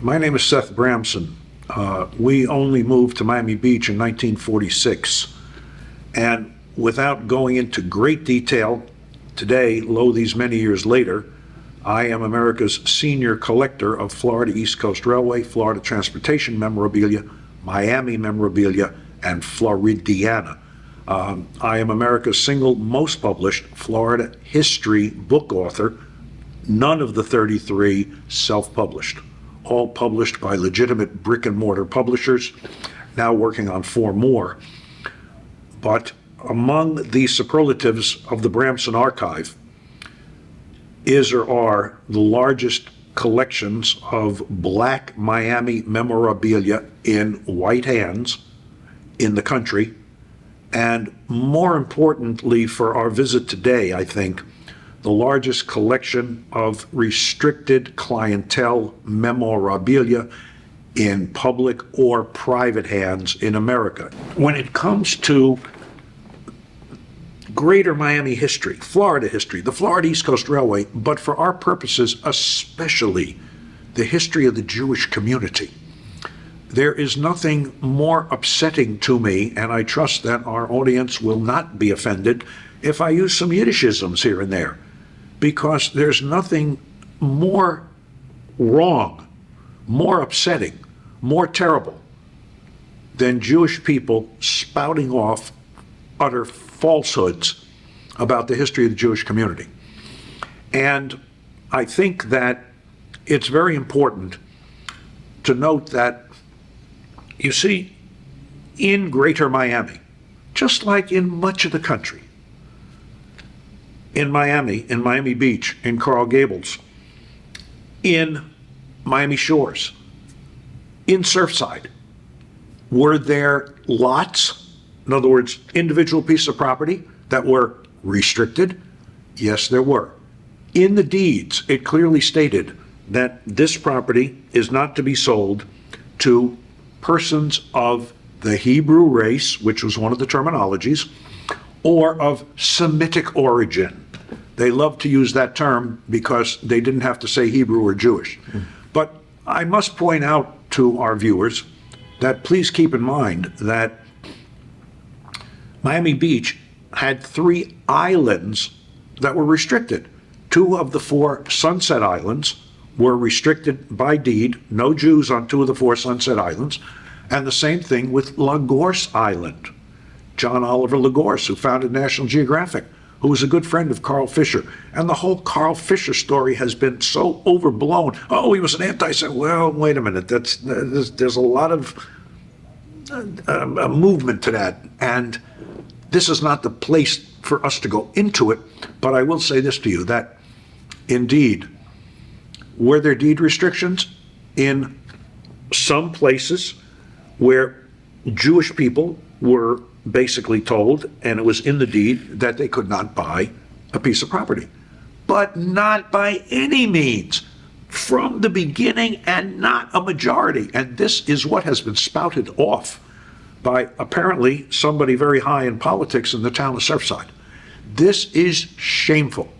My name is Seth Bramson. We only moved to Miami Beach in 1946. And without going into great detail, today, lo these many years later, I am America's senior collector of Florida East Coast Railway, Florida Transportation memorabilia, Miami memorabilia, and Floridiana. I am America's single most published Florida history book author, none of the 33 self-published, all published by legitimate brick and mortar publishers, now working on 4 more. But among the superlatives of the Bramson archive is or are the largest collections of Black Miami memorabilia in white hands in the country, and more importantly for our visit today, I think, the largest collection of restricted clientele memorabilia in public or private hands in America. When it comes to greater Miami history, Florida history, the Florida East Coast Railway, but for our purposes, especially the history of the Jewish community, there is nothing more upsetting to me, and I trust that our audience will not be offended if I use some Yiddishisms here and there, because there's nothing more wrong, more upsetting, more terrible than Jewish people spouting off utter falsehoods about the history of the Jewish community. And I think that it's very important to note that, you see, in greater Miami, just like in much of the country, in Miami Beach, in Coral Gables, in Miami Shores, in Surfside, were there lots, in other words, individual pieces of property that were restricted? Yes, there were. In the deeds, it clearly stated that this property is not to be sold to persons of the Hebrew race, which was one of the terminologies, or of Semitic origin. They love to use that term because they didn't have to say Hebrew or Jewish. But I must point out to our viewers that please keep in mind that Miami Beach had 3 islands that were restricted. 2 of the 4 Sunset Islands were restricted by deed, no Jews on 2 of the 4 Sunset Islands, and the same thing with Lagorce Island. John Oliver Lagorce, who founded National Geographic, who was a good friend of Carl Fisher. And the whole Carl Fisher story has been so overblown. Oh, he was an anti-Semite. Well, wait a minute. There's a lot of a movement to that. And this is not the place for us to go into it. But I will say this to you, that indeed, were there deed restrictions in some places where Jewish people were basically told, and it was in the deed, that they could not buy a piece of property. But not by any means from the beginning, and not a majority. And this is what has been spouted off by apparently somebody very high in politics in the town of Surfside. This is shameful.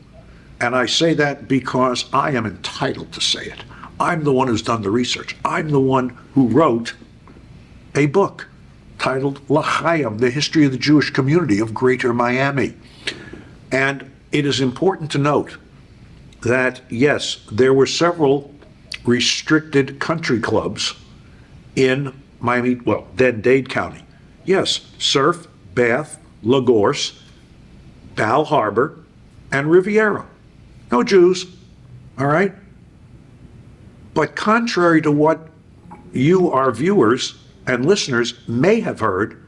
And I say that because I am entitled to say it. I'm the one who's done the research. I'm the one who wrote a book titled L'Chaim, The History of the Jewish Community of Greater Miami. And it is important to note that, yes, there were several restricted country clubs in Miami, well, then Dade County. Yes, Surf, Bath, Lagorce, Bal Harbor, and Riviera. No Jews, all right? But contrary to what you, our viewers and listeners, may have heard,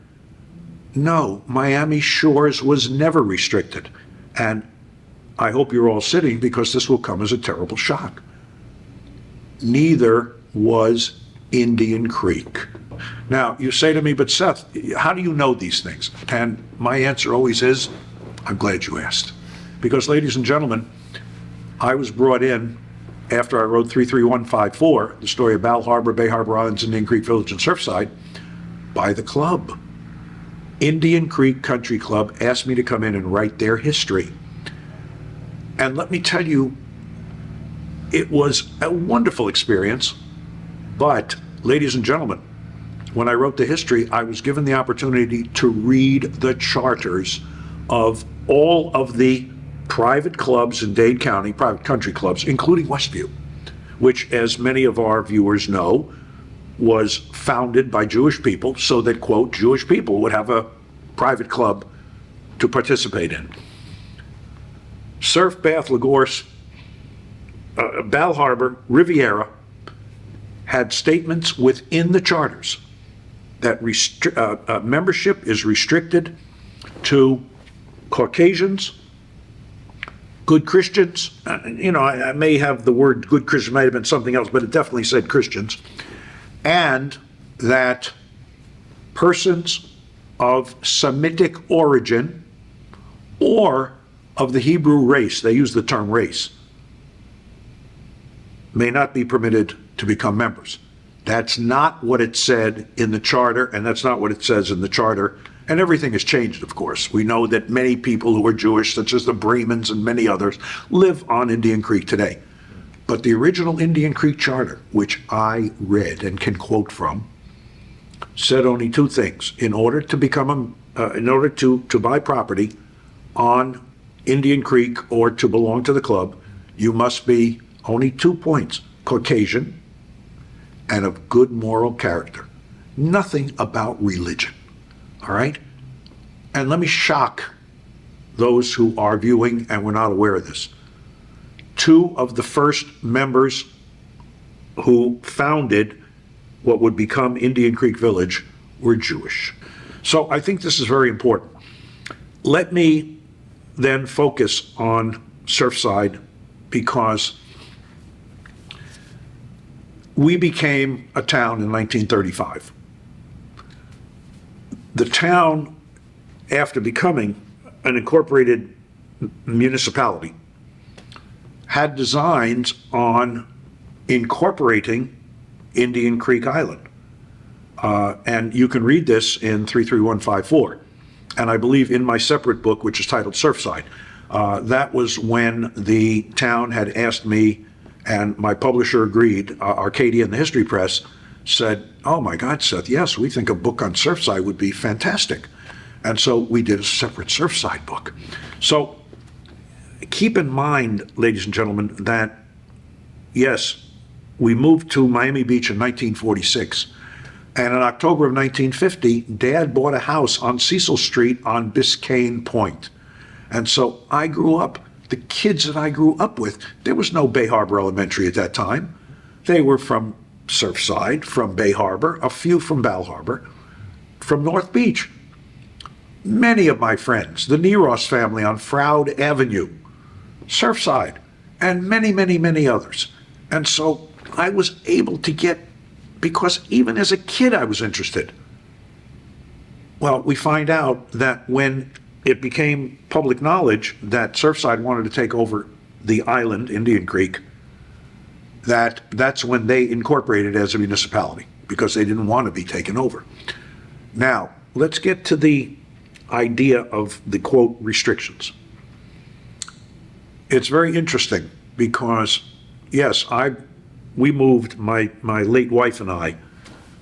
no, Miami Shores was never restricted. And I hope you're all sitting, because this will come as a terrible shock. Neither was Indian Creek. Now, you say to me, but Seth, how do you know these things? And my answer always is, I'm glad you asked. Because, ladies and gentlemen, I was brought in after I wrote 33154, the story of Bal Harbor, Bay Harbor Islands, Indian Creek Village, and Surfside, by the club. Indian Creek Country Club asked me to come in and write their history. And let me tell you, it was a wonderful experience. But, ladies and gentlemen, when I wrote the history, I was given the opportunity to read the charters of all of the private clubs in Dade County, private country clubs, including Westview, which, as many of our viewers know, was founded by Jewish people so that, quote, Jewish people would have a private club to participate in. Surf, Bath, Lagorce, Bal Harbor, Riviera had statements within the charters that membership is restricted to Caucasians, good Christians. I may have the word good Christian, might have been something else, but it definitely said Christians. And that persons of Semitic origin or of the Hebrew race, they use the term race, may not be permitted to become members. That's not what it said in the charter, and that's not what it says in the charter. And everything has changed, of course. We know that many people who are Jewish, such as the Bramons and many others, live on Indian Creek today. But the original Indian Creek Charter, which I read and can quote from, said only two things. In order to buy property on Indian Creek or to belong to the club, you must be only 2 points: Caucasian and of good moral character. Nothing about religion. All right? And let me shock those who are viewing and were not aware of this. 2 of the first members who founded what would become Indian Creek Village were Jewish. So I think this is very important. Let me then focus on Surfside, because we became a town in 1935. The town, after becoming an incorporated municipality, had designs on incorporating Indian Creek Island. And you can read this in 33154. And I believe in my separate book, which is titled Surfside, that was when the town had asked me, and my publisher agreed, Arcadia and the History Press said, "Oh my God, Seth, yes, we think a book on Surfside would be fantastic." And so we did a separate Surfside book. So keep in mind, ladies and gentlemen, that yes, we moved to Miami Beach in 1946. And in October of 1950, Dad bought a house on Cecil Street on Biscayne Point. And so I grew up, the kids that I grew up with, there was no Bay Harbor Elementary at that time. They were from Surfside, from Bay Harbor, a few from Bal Harbor, from North Beach. Many of my friends, the Neros family on Froude Avenue, Surfside, and many, many, many others. And so I was able to get, because even as a kid I was interested. Well, we find out that when it became public knowledge that Surfside wanted to take over the island, Indian Creek, that's when they incorporated as a municipality, because they didn't want to be taken over. Now, let's get to the idea of the, quote, restrictions. It's very interesting because, yes, we moved, my late wife and I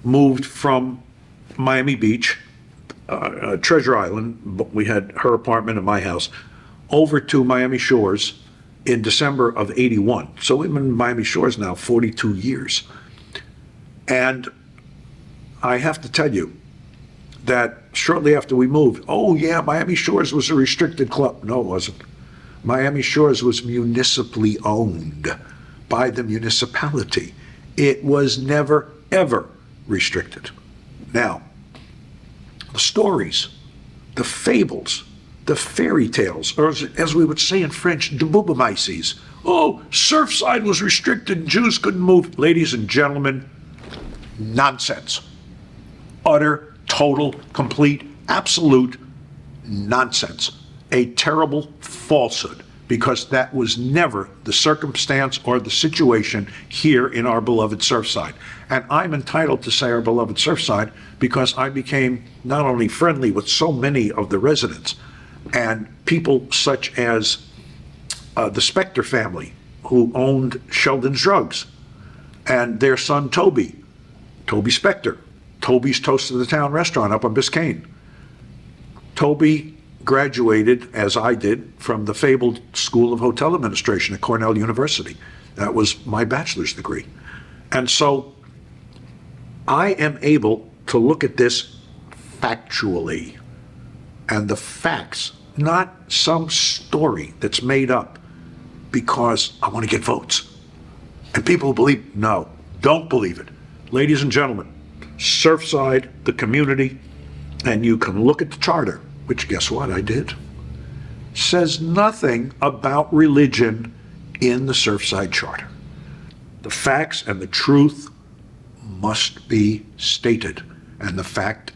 moved from Miami Beach, Treasure Island, we had her apartment and my house, over to Miami Shores in December of '81. So we've been in Miami Shores now 42 years. And I have to tell you that shortly after we moved, oh yeah, Miami Shores was a restricted club. No, it wasn't. Miami Shores was municipally owned by the municipality. It was never, ever restricted. Now, the stories, the fables, the fairy tales, or as we would say in French, Debunks. Oh, Surfside was restricted, Jews couldn't move. Ladies and gentlemen, nonsense. Utter, total, complete, absolute nonsense. A terrible falsehood, because that was never the circumstance or the situation here in our beloved Surfside. And I'm entitled to say our beloved Surfside because I became not only friendly with so many of the residents and people such as the Spector family, who owned Sheldon's Drugs, and their son Toby, Toby Spector, Toby's Toast of the Town restaurant up on Biscayne. Toby graduated, as I did, from the fabled School of Hotel Administration at Cornell University. That was my bachelor's degree. And so I am able to look at this factually, and the facts, not some story that's made up because I want to get votes. And people believe, no, don't believe it. Ladies and gentlemen, Surfside, the community, and you can look at the charter, which guess what, I did, says nothing about religion in the Surfside charter. The facts and the truth must be stated. And the fact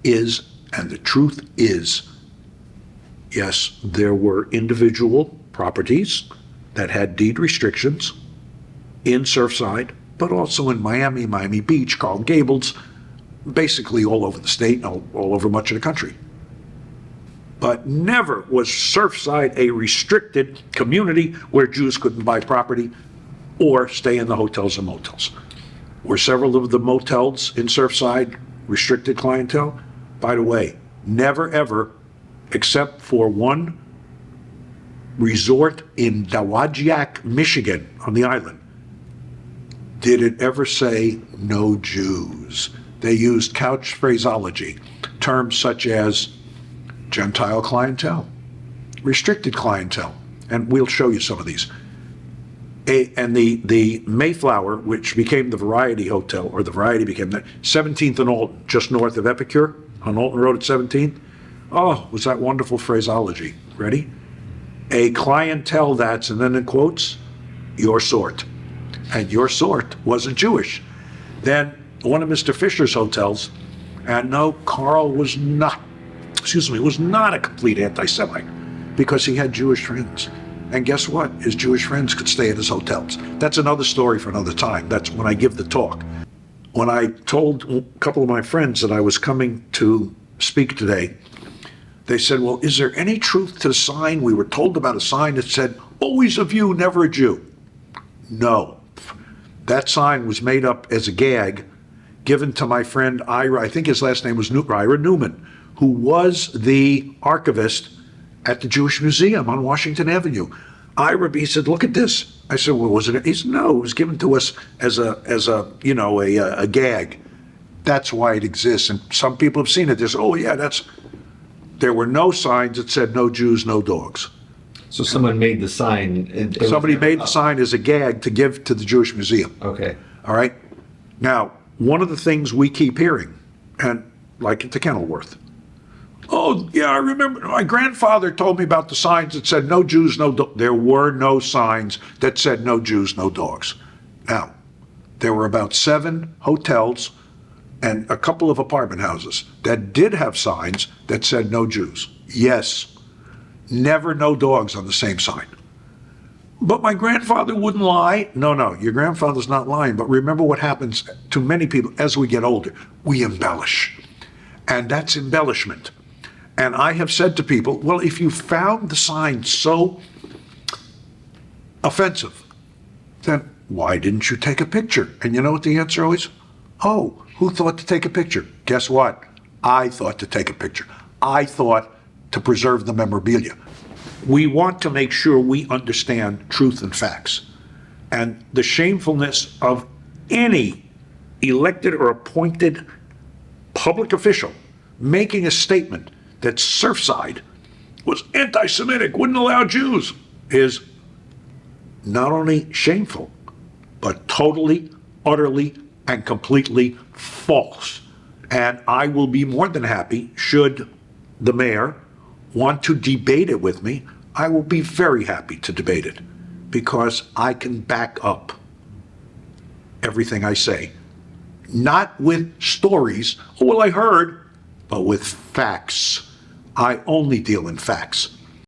is, and the truth is, yes, there were individual properties that had deed restrictions in Surfside, but also in Miami, Miami Beach, Coral Gables, basically all over the state, all over much of the country. But never was Surfside a restricted community where Jews couldn't buy property or stay in the hotels and motels. Were several of the motels in Surfside restricted clientele? By the way, never ever, except for one resort in Dowagiac, Michigan, on the island, did it ever say no Jews. They used couch phraseology, terms such as Gentile clientele, restricted clientele, and we'll show you some of these. And the Mayflower, which became the Variety Hotel, or the Variety became the 17th and Alton, just north of Epicure, on Alton Road at 17th. Oh, was that wonderful phraseology. Ready? A clientele that's, and then in quotes, your sort. And your sort wasn't Jewish. Then one of Mr. Fisher's hotels, and no, Carl was not a complete anti-Semite because he had Jewish friends. And guess what? His Jewish friends could stay at his hotels. That's another story for another time. That's when I give the talk. When I told a couple of my friends that I was coming to speak today, they said, well, is there any truth to the sign? We were told about a sign that said, always a Jew, never a Jew. No. That sign was made up as a gag given to my friend Ira, I think his last name was Ira Newman, who was the archivist at the Jewish Museum on Washington Avenue. Ira, he said, look at this. I said, well, was it? He said, no, it was given to us as a gag. That's why it exists. And some people have seen it. They say, oh yeah, there were no signs that said no Jews, no dogs. So someone made the sign. Somebody made the sign as a gag to give to the Jewish Museum. Okay. All right. Now, one of the things we keep hearing, and like at the Kenilworth, oh yeah, I remember my grandfather told me about the signs that said no Jews, no dogs. There were no signs that said no Jews, no dogs. Now, there were about 7 hotels and a couple of apartment houses that did have signs that said no Jews. Yes. Never no dogs on the same sign. But my grandfather wouldn't lie. No, your grandfather's not lying. But remember what happens to many people as we get older. We embellish. And that's embellishment. And I have said to people, well, if you found the sign so offensive, then why didn't you take a picture? And you know what the answer always? Oh, who thought to take a picture? Guess what? I thought to take a picture. I thought to preserve the memorabilia. We want to make sure we understand truth and facts. And the shamefulness of any elected or appointed public official making a statement that Surfside was anti-Semitic, wouldn't allow Jews, is not only shameful, but totally, utterly, and completely false. And I will be more than happy, should the mayor want to debate it with me, I will be very happy to debate it because I can back up everything I say. Not with stories, oh, well, I heard, but with facts. I only deal in facts.